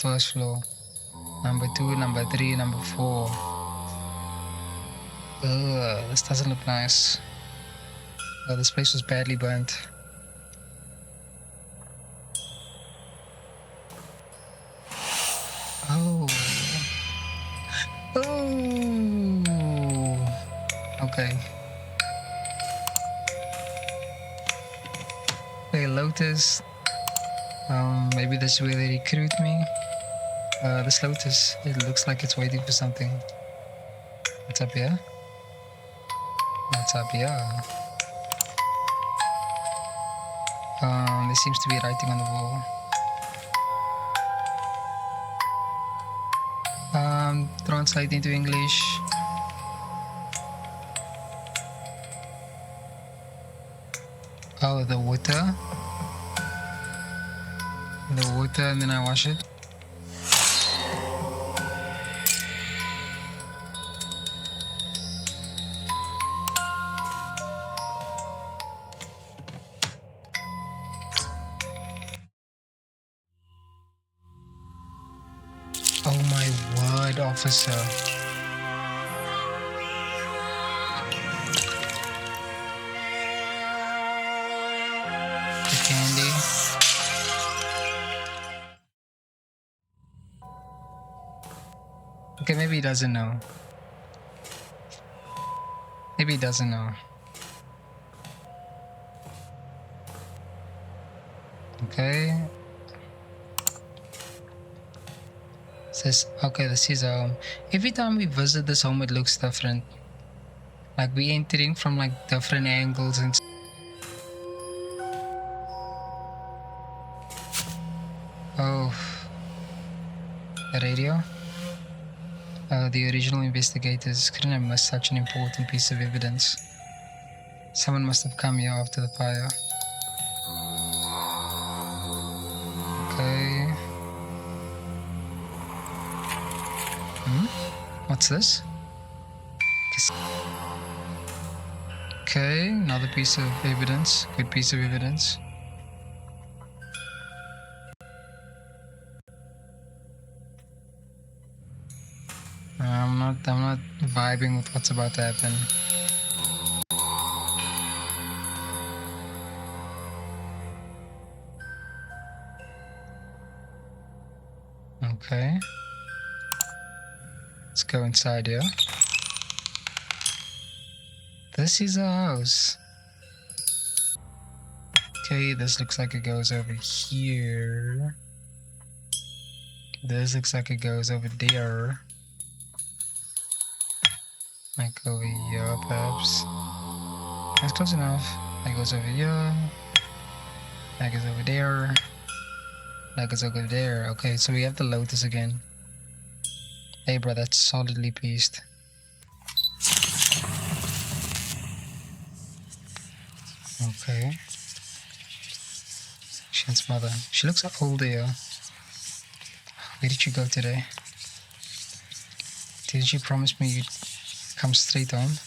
first floor. Number 2, number 3, number 4. Ugh, this doesn't look nice. This place was badly burnt. Oh. Oh. Okay. Okay, Lotus. Maybe this is where they recruit me. This Lotus, it looks like it's waiting for something. What's up here? What's up here? There seems to be writing on the wall. Translate into English. Oh, the water. The water, and then I wash it. Oh my word, officer. The candy. Okay, maybe he doesn't know. Maybe he doesn't know. Okay. Says, okay, this is a home. Every time we visit this home, it looks different. Like we entering from like different angles and. Oh, the radio. The original investigators couldn't have missed such an important piece of evidence. Someone must have come here after the fire. Okay. What's this? Okay, another piece of evidence. Good piece of evidence. I'm not vibing with what's about to happen. Okay. Let's go inside here. This is a house. Okay, this looks like it goes over here. This looks like it goes over there. Like over here, perhaps. That's close enough. That goes over here. That goes over there. That goes over there. Okay, so we have the Lotus again. Hey, bro, that's solidly pieced. Okay. Shin's mother. She looks older here. Where did you go today? Didn't you promise me you'd come straight home?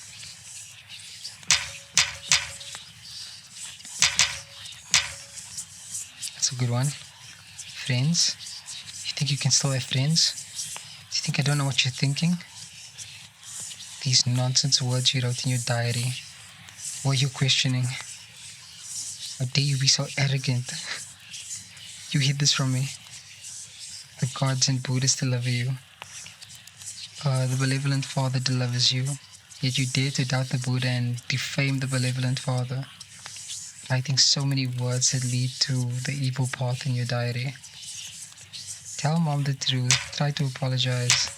That's a good one. Friends? You think you can still have friends? Do you think I don't know what you're thinking? These nonsense words you wrote in your diary. What are you questioning? How dare you be so arrogant? You hid this from me. The gods and Buddhas deliver you. The benevolent Father delivers you. Yet you dare to doubt the Buddha and defame the benevolent Father, writing so many words that lead to the evil path in your diary. Tell Mom the truth. Try to apologize.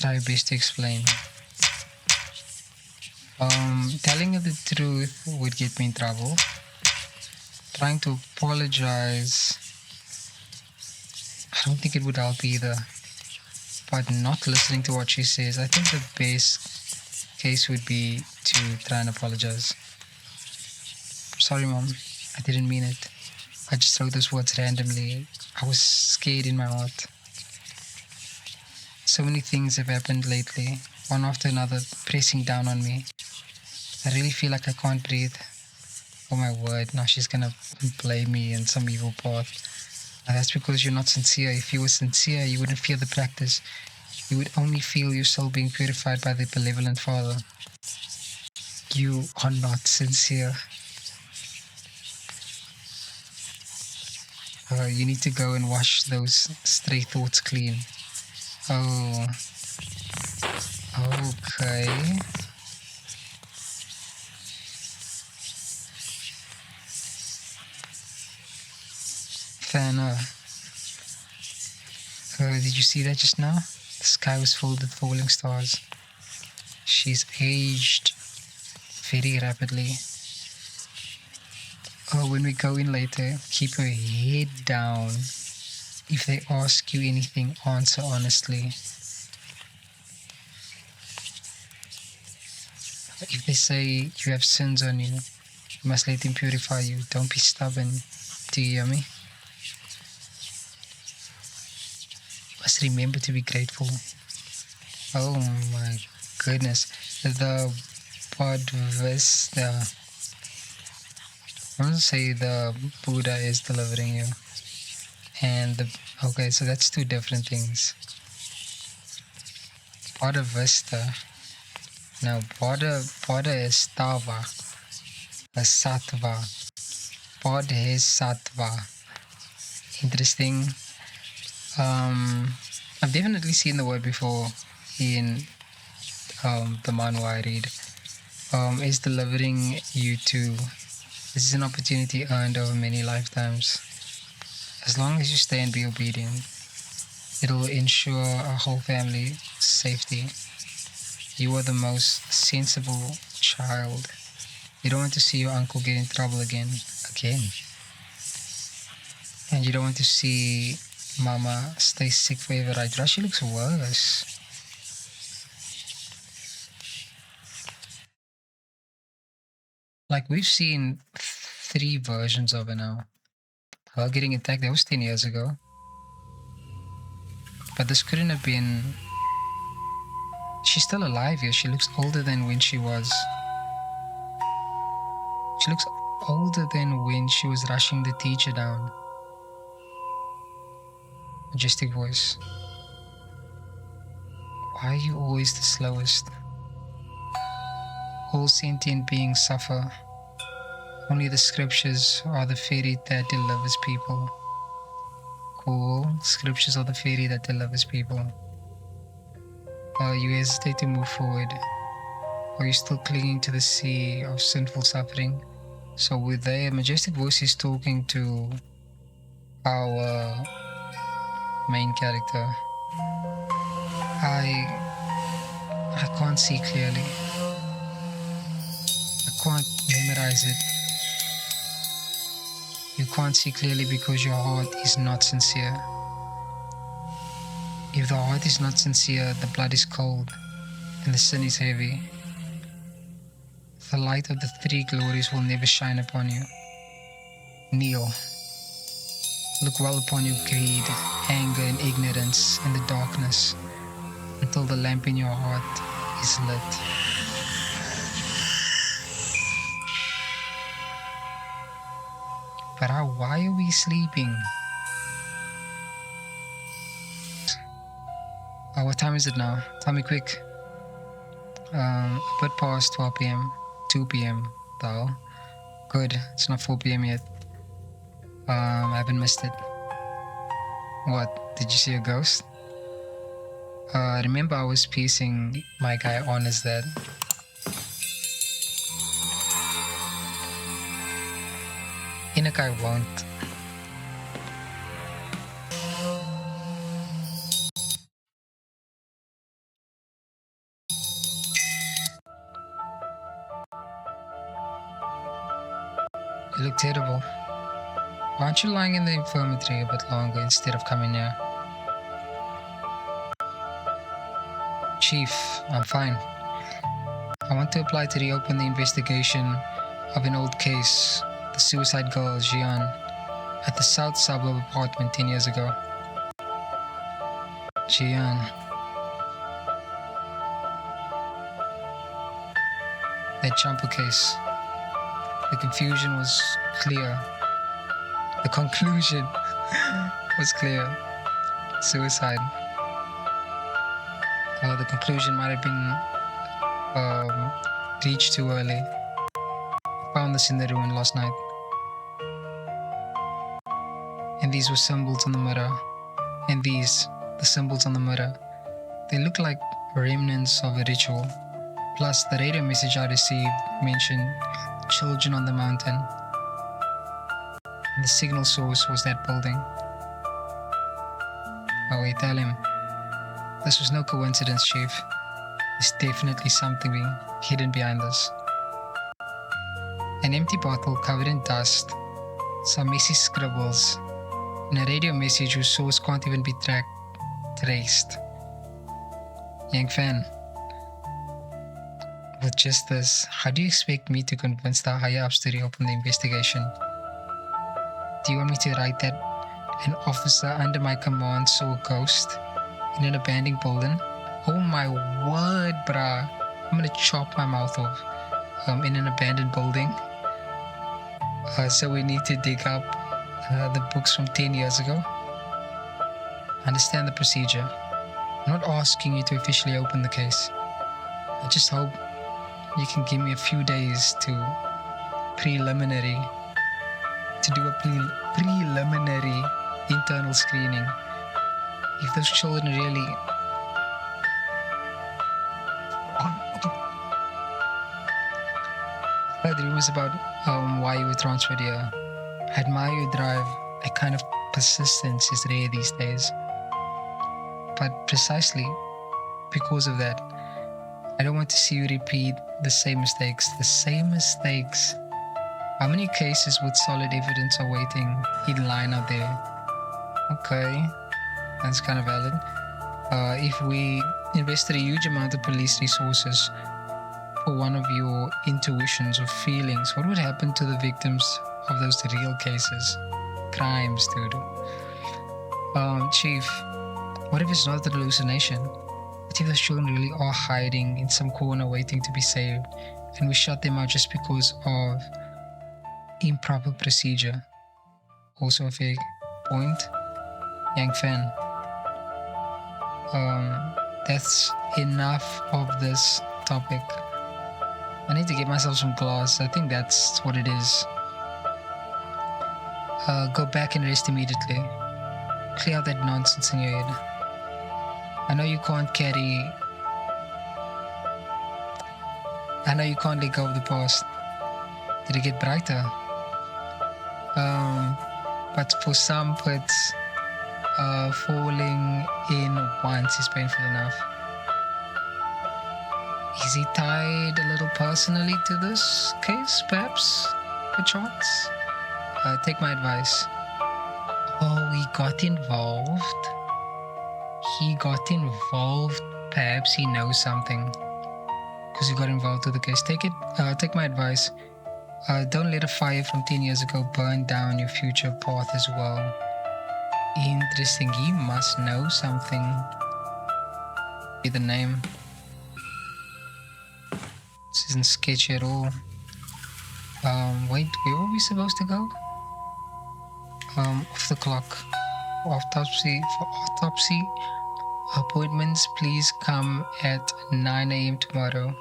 Try your best to explain. Telling her the truth would get me in trouble. Trying to apologize, I don't think it would help either. But not listening to what she says, I think the best case would be to try and apologize. Sorry, Mom. I didn't mean it. I just wrote those words randomly. I was scared in my heart. So many things have happened lately, one after another, pressing down on me. I really feel like I can't breathe. Oh my word, now she's gonna blame me in some evil path. That's because you're not sincere. If you were sincere, you wouldn't feel the practice. You would only feel your soul being purified by the benevolent Father. You are not sincere. You need to go and wash those stray thoughts clean. Oh, okay. Fair enough. Did you see that just now? The sky was filled with falling stars. She's aged very rapidly. When we go in later, keep your head down. If they ask you anything, answer honestly. If they say you have sins on you, you must let them purify you. Don't be stubborn. Do you hear me? You must remember to be grateful. Oh my goodness. The Bodhisattva. I'm going to say the Buddha is delivering you. And okay, so that's two different things. Bodhisattva. No, Bodha is Tava. A Sattva. Bodhisattva. Interesting. I've definitely seen the word before in the manhwa I read. Is delivering you to. This is an opportunity earned over many lifetimes. As long as you stay and be obedient, it'll ensure a whole family safety. You are the most sensible child. You don't want to see your uncle get in trouble again. And you don't want to see Mama stay sick forever, right? She looks worse. Like, we've seen 3 versions of her now. Her getting attacked, that was 10 years ago. But this couldn't have been... She's still alive here. She looks older than when she was. She looks older than when she was rushing the teacher down. Majestic voice. Why are you always the slowest? All sentient beings suffer. Only the scriptures are the ferry that delivers people. Cool. Scriptures are the ferry that delivers people. You hesitate to move forward. Are you still clinging to the sea of sinful suffering? So with the majestic voice is talking to our main character. I can't see clearly. I can't memorize it. You can't see clearly because your heart is not sincere. If the heart is not sincere, the blood is cold and the sin is heavy. The light of the 3 glories will never shine upon you. Kneel. Look well upon your greed, anger, and ignorance in the darkness until the lamp in your heart is lit. But why are we sleeping? What time is it now? Tell me quick. A bit past 12 p.m. 2 p.m. though. Good, it's not 4 p.m. yet. I haven't missed it. What, did you see a ghost? Remember I was piecing my guy on as that. Enoch, I won't. You look terrible. Why aren't you lying in the infirmary a bit longer instead of coming here? Chief, I'm fine. I want to apply to reopen the investigation of an old case, the suicide girl Jian, at the South Suburb apartment 10 years ago. Jian. That jumper case. The confusion was clear. The conclusion was clear. Suicide. The conclusion might have been reached too early. Found this in the ruin last night. And these were symbols on the mirror. And these, the symbols on the mirror, they look like remnants of a ritual. Plus, the radio message I received mentioned children on the mountain. And the signal source was that building. Oh, wait, tell him. This was no coincidence, Chief. There's definitely something being hidden behind this. An empty bottle covered in dust, some messy scribbles, and a radio message whose source can't even be traced. Young fan, with just this, how do you expect me to convince the higher ups to reopen the investigation? Do you want me to write that an officer under my command saw a ghost in an abandoned building? Oh my word, bruh. I'm gonna chop my mouth off. In an abandoned building. So we need to dig up the books from 10 years ago. Understand the procedure. I'm not asking you to officially open the case. I just hope you can give me a few days to do a preliminary internal screening. If those children really I heard rumors about why you were transferred here. I admire your drive. A kind of persistence is rare these days. But precisely because of that, I don't want to see you repeat the same mistakes. How many cases with solid evidence are waiting in line out there? Okay, that's kind of valid. If we invested a huge amount of police resources for one of your intuitions or feelings, what would happen to the victims of those real cases? Crimes, dude. Chief, what if it's not a hallucination? What if those children really are hiding in some corner waiting to be saved, and we shut them out just because of improper procedure? Also a fair point. Young fan. That's enough of this topic. I need to get myself some glass. I think that's what it is. Go back and rest immediately. Clear out that nonsense in your head. I know you can't let go of the past. Did it get brighter? But for some pits, falling in once is painful enough. Is he tied a little personally to this case, perhaps? Perchance? Take my advice. Oh, he got involved. Perhaps he knows something. Because he got involved with the case. Take my advice. Don't let a fire from 10 years ago burn down your future path as well. Interesting. He must know something. The name. This isn't sketchy at all. Wait, where were we supposed to go? Off the clock. For autopsy appointments, please come at 9 a.m. tomorrow.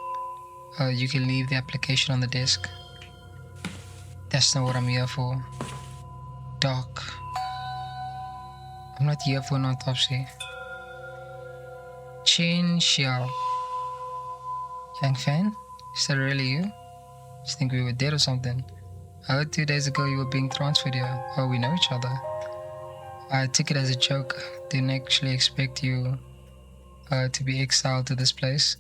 You can leave the application on the desk. That's not what I'm here for. Doc. I'm not here for an autopsy. Chen Xiao. Young fan? Is that really you? Just think we were dead or something. I heard 2 days ago you were being transferred here. Oh, we know each other. I took it as a joke. Didn't actually expect you to be exiled to this place.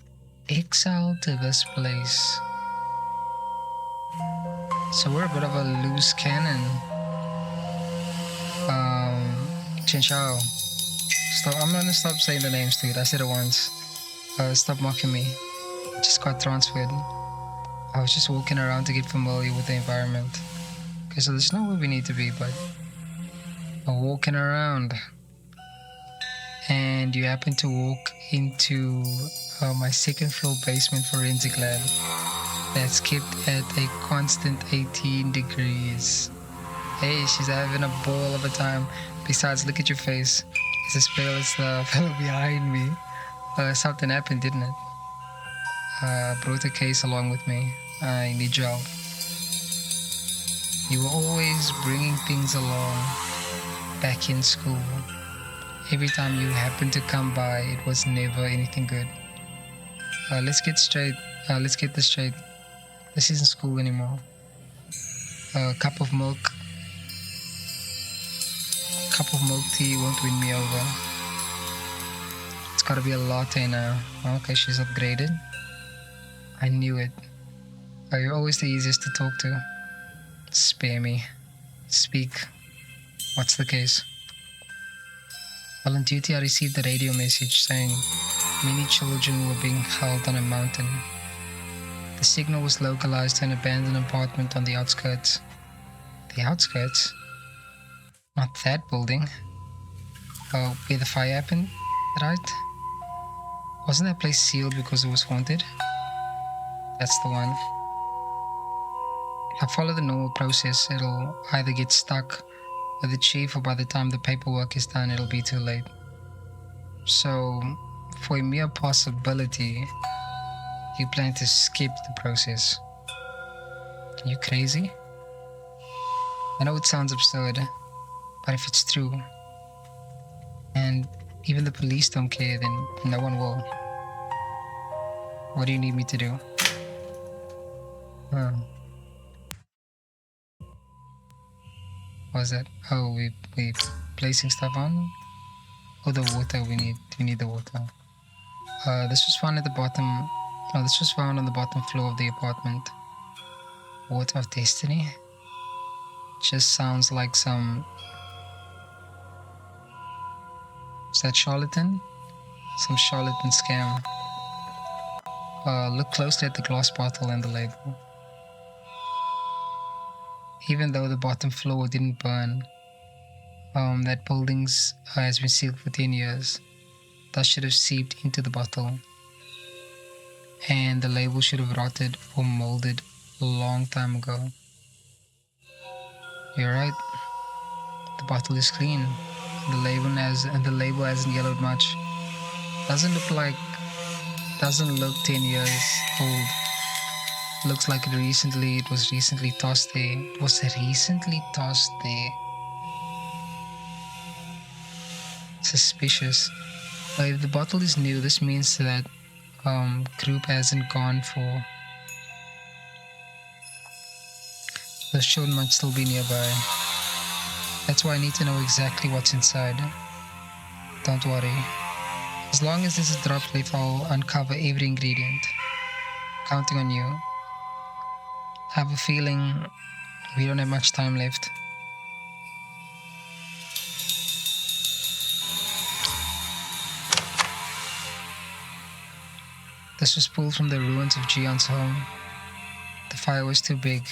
Exiled to this place. So we're a bit of a loose cannon. Chen Xiao. Stop. I'm gonna stop saying the names, dude. I said it once. Stop mocking me. I just got transferred. I was just walking around to get familiar with the environment. Okay, so that's not where we need to be, but I'm walking around. And you happen to walk into my second floor basement forensic lab that's kept at a constant 18 degrees. Hey, she's having a ball of a time. Besides, look at your face. It's as pale as the fellow behind me. Something happened, didn't it? Brought a case along with me. I need your help. You were always bringing things along back in school. Every time you happened to come by, it was never anything good. Let's get this straight. This isn't school anymore. A cup of milk tea won't win me over. It's gotta be a latte now. Okay, she's upgraded. I knew it. You're always the easiest to talk to. Spare me. Speak. What's the case? While on duty, I received a radio message saying many children were being held on a mountain. The signal was localized to an abandoned apartment on the outskirts. The outskirts? Not that building. Oh, where the fire happened, right? Wasn't that place sealed because it was haunted? That's the one. If I follow the normal process, it'll either get stuck with the chief, or by the time the paperwork is done, it'll be too late. So, for a mere possibility, you plan to skip the process. Are you crazy? I know it sounds absurd, but if it's true, and even the police don't care, then no one will. What do you need me to do? What was that? Oh, we placing stuff on? Oh, the water, we need the water. This was found at the bottom. Oh, this was found on the bottom floor of the apartment. Water of Destiny? Just sounds like some... Is that charlatan? Some charlatan scam. Look closely at the glass bottle and the label. Even though the bottom floor didn't burn, that building has been sealed for 10 years. That should have seeped into the bottle. And the label should have rotted or molded a long time ago. You're right. The bottle is clean. The label hasn't yellowed much. Doesn't look 10 years old. Looks like it was recently tossed there. It was recently tossed there. Suspicious. If the bottle is new, this means that group hasn't gone for. The children might still be nearby. That's why I need to know exactly what's inside. Don't worry. As long as there's a drop left, I'll uncover every ingredient. Counting on you. I have a feeling we don't have much time left. This was pulled from the ruins of Gion's home. The fire was too big.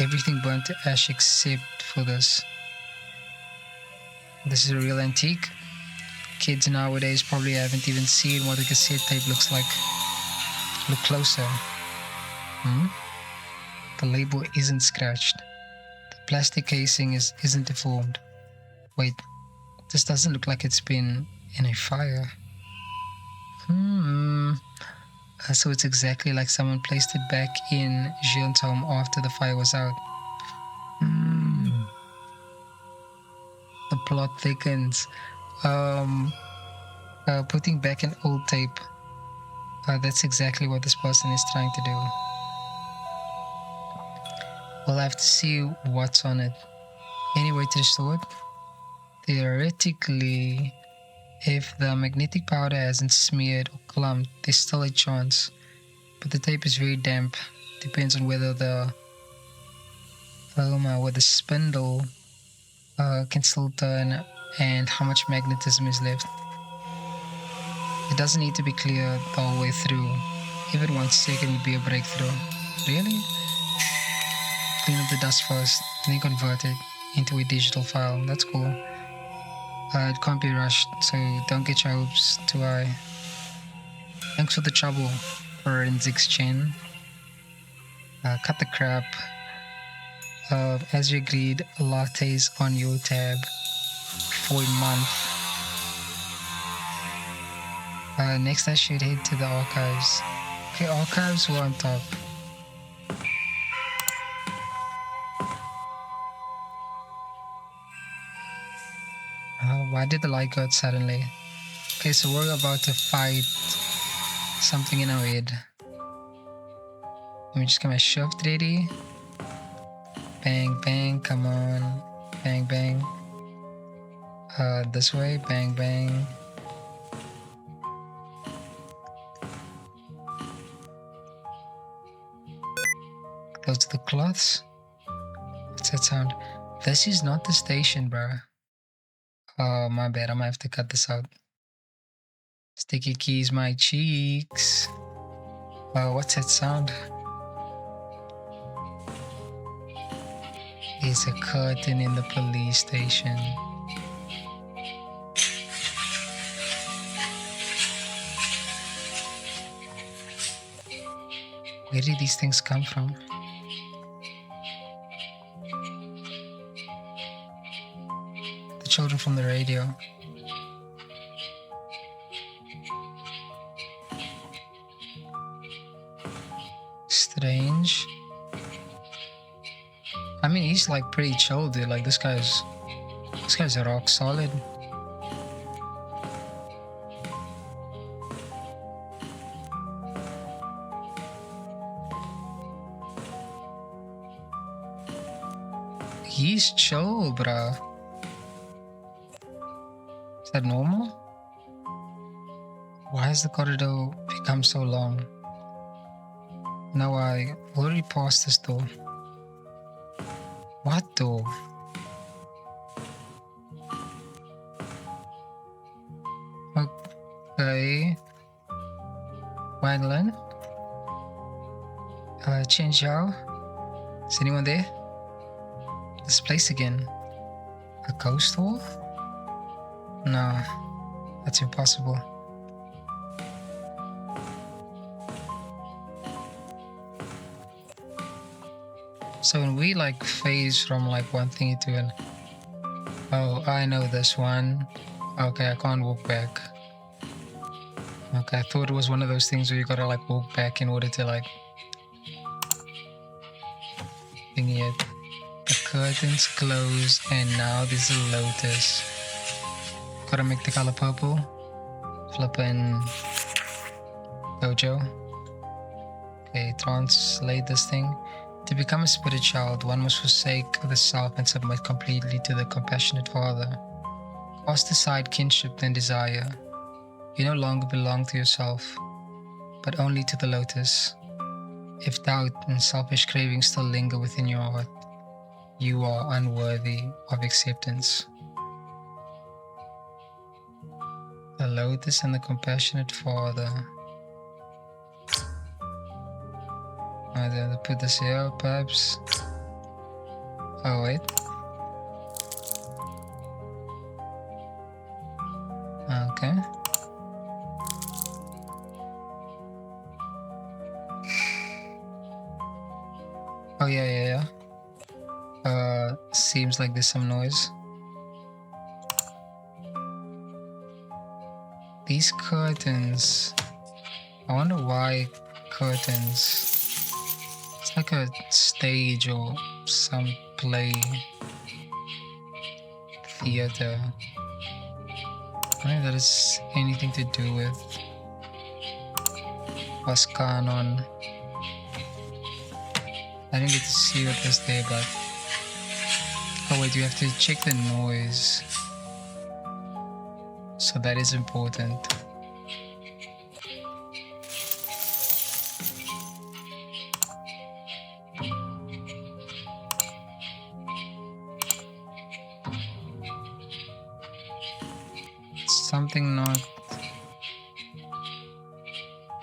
Everything burnt to ash except for this. This is a real antique. Kids nowadays probably haven't even seen what a cassette tape looks like. Look closer. The label isn't scratched. The plastic casing isn't deformed. Wait, this doesn't look like it's been in a fire. So it's exactly like someone placed it back in Gion's home after the fire was out. The plot thickens. Putting back an old tape. That's exactly what this person is trying to do. We'll have to see what's on it. Any way to restore it? Theoretically, if the magnetic powder hasn't smeared or clumped, there's still a chance. But the tape is very damp. Depends on whether the spindle can still turn and how much magnetism is left. It doesn't need to be clear the whole way through. Even 1 second would be a breakthrough. Really? Clean up the dust first, and then convert it into a digital file. That's cool. It can't be rushed, so don't get your hopes too high. Thanks for the trouble, Forensics Chen. Cut the crap. As you agreed, lattes on your tab. for a month. Next I should head to the archives. Okay, archives were on top. Why did the light go out suddenly? Okay, so we're about to fight something in our head. Let me just get my shift ready. Bang, bang, come on. Bang, bang. This way, bang, bang. Close to the cloths. What's that sound? This is not the station, bro. Oh, my bad. I might have to cut this out. Sticky keys, my cheeks. What's that sound? There's a curtain in the police station. Where did these things come from? The children from the radio. Strange. I mean, he's like pretty chill, dude. Like this guy's rock solid. He's chill, bruh. Is that normal? Why has the corridor become so long? Now I already passed this door. What door? Okay. Violin? Change Yao? Is anyone there? This place again. A ghost hall? No, that's impossible. So when we like phase from like one thing to an... Oh, I know this one. Okay, I can't walk back. Okay, I thought it was one of those things where you gotta like walk back in order to like... thingy it. The curtains close and now there's a lotus. Gotta make the color purple. Flippin' Gojo. Okay, translate this thing. To become a spirit child, one must forsake the self and submit completely to the compassionate Father. Cast aside kinship and desire. You no longer belong to yourself, but only to the lotus. If doubt and selfish cravings still linger within your heart, you are unworthy of acceptance. The lotus and the compassionate Father. I have to put this here, perhaps. Oh, wait. Okay. Oh, yeah. Seems like there's some noise. These curtains. I wonder why curtains. It's like a stage or some play. Theater. I don't know if that has anything to do with what's going on. I didn't get to see what was there, but... Oh wait, you have to check the noise. So that is important. Something not...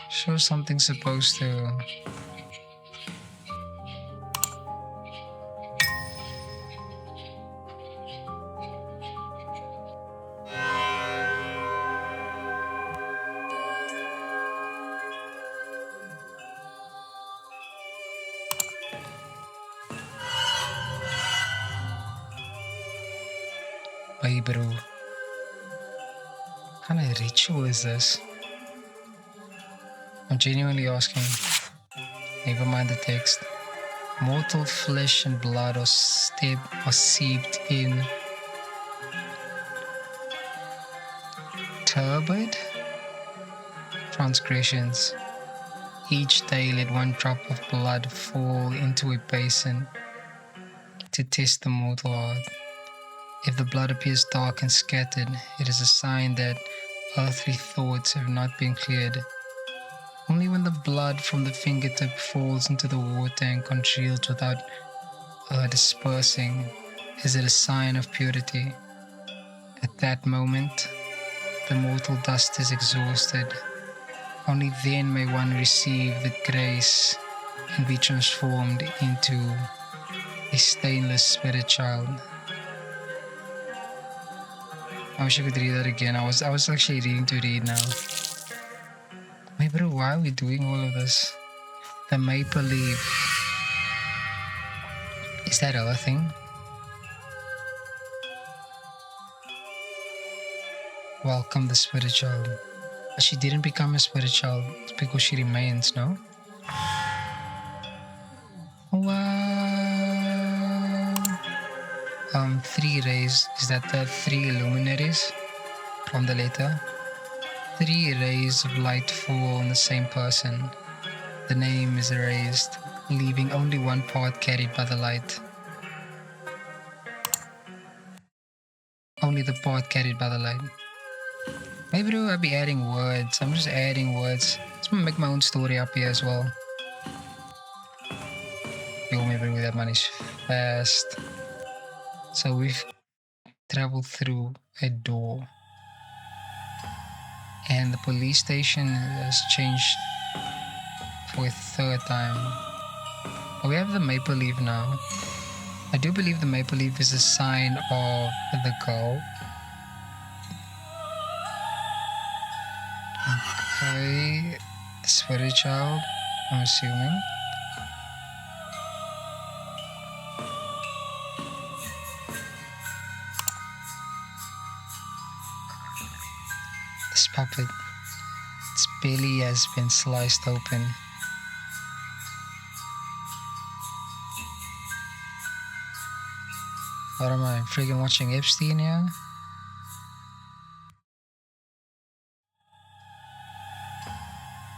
Sure, something's supposed to... Hey bro. kind of ritual is this? I'm genuinely asking. Never mind the text. Mortal flesh and blood are seeped in. Turbid transgressions. Each day let one drop of blood fall into a basin to test the mortal heart. If the blood appears dark and scattered, it is a sign that earthly thoughts have not been cleared. Only when the blood from the fingertip falls into the water and congeals without dispersing is it a sign of purity. At that moment, the mortal dust is exhausted. Only then may one receive the grace and be transformed into a stainless spirit child. I wish I could read that again. I was actually reading to read now. Wait, bro, why are we doing all of this? The maple leaf. Is that our thing? Welcome the spirit child. But she didn't become a spirit child because she remains, no? Wow. 3 rays. Is that the 3 luminaries from the letter? 3 rays of light fall on the same person. The name is erased, leaving only one part carried by the light. Only the part carried by the light. Maybe I'll be adding words. I'm just adding words. I'm gonna make my own story up here as well. Yo, maybe that man is fast. So we've traveled through a door. And the police station has changed for a 3rd time. We have the maple leaf now. I do believe the maple leaf is a sign of the girl. Okay, spirit child, I'm assuming. This puppet, its belly has been sliced open. What am I, freaking watching Epstein here?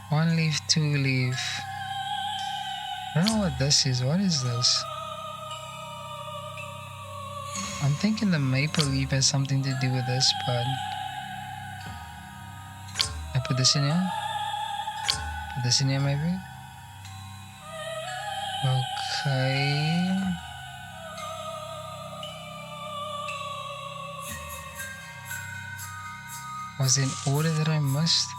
One leaf, 2 leaf. I don't know what this is. What is this? I'm thinking the maple leaf has something to do with this, but I put this in here. Put this in here maybe. Okay. Was it an order that I missed?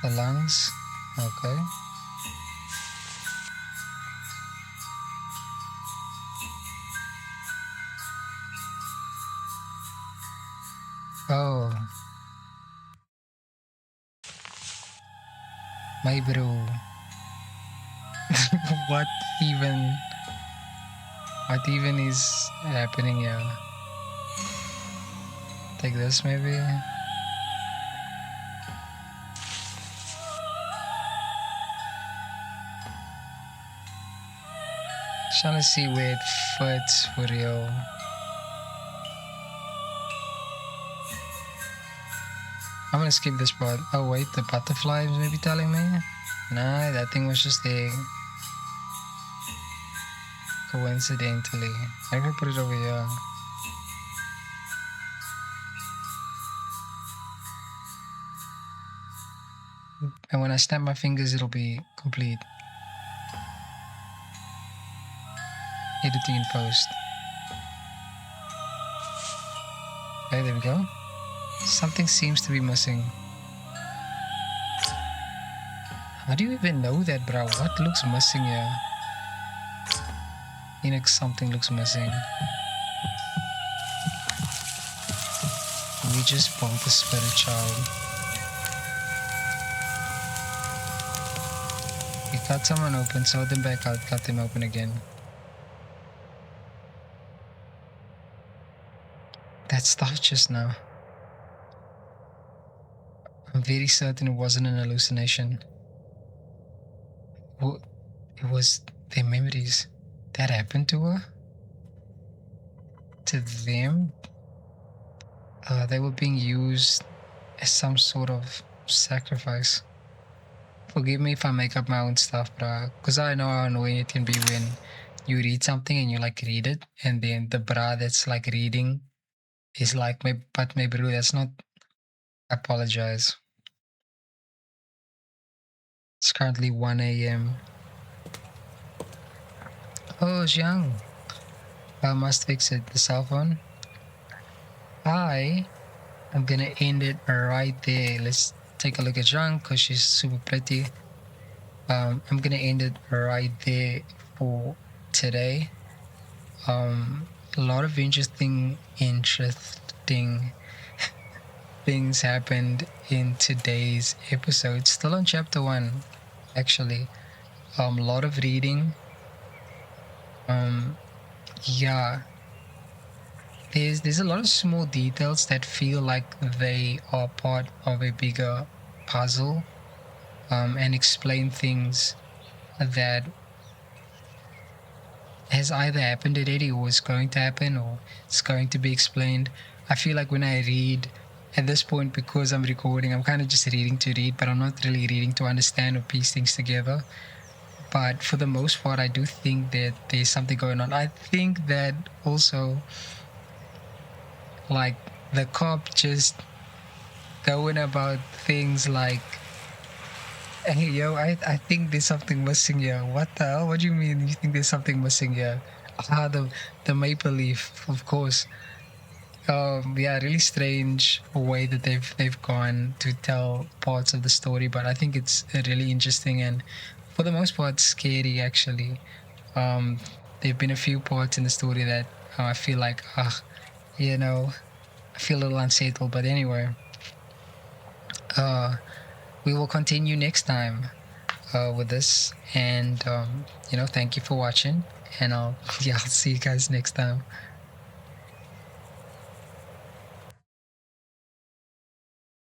The lungs. Okay. Oh. My bro. What even is happening here? Take this maybe. Just trying to see where it fits for real. I'm gonna skip this part. Oh wait, the butterfly is maybe telling me? Nah, that thing was just there. Coincidentally. I can put it over here. And when I snap my fingers, it'll be complete. Editing in post. Okay, there we go. Something seems to be missing. How do you even know that, bro? What looks missing here? Phoenix, something looks missing. We just bumped the spirit child. We cut someone open, saw them back out, cut them open again. That stuff just now. I'm very certain it wasn't an hallucination. Well, it was their memories that happened to her, to them. They were being used as some sort of sacrifice. Forgive me if I make up my own stuff, bruh, because I know how annoying it can be when you read something and you like read it, and then the bra that's like reading is like, but my bro, that's not. I apologize. It's currently 1 a.m. Oh, Xiang. I must fix it. The cell phone. I'm gonna end it right there. Let's take a look at Zhang because she's super pretty. I'm gonna end it right there for today. A lot of interesting things happened in today's episode. Still on chapter 1, actually. A lot of reading. Yeah. There's a lot of small details that feel like they are part of a bigger puzzle, and explain things that has either happened already or is going to happen or it's going to be explained. I feel like when I read at this point, because I'm recording, I'm kind of just reading to read, but I'm not really reading to understand or piece things together. But for the most part, I do think that there's something going on. I think that also, like, the cop just going about things like, hey, yo, I think there's something missing here. What the hell? What do you mean you think there's something missing here? Ah, the maple leaf, of course. Yeah, really strange way that they've gone to tell parts of the story, but I think it's really interesting and for the most part scary actually. Um, there've been a few parts in the story that I feel like, you know, I feel a little unsettled. But anyway, uh, we will continue next time with this, and thank you for watching, and I'll I'll see you guys next time.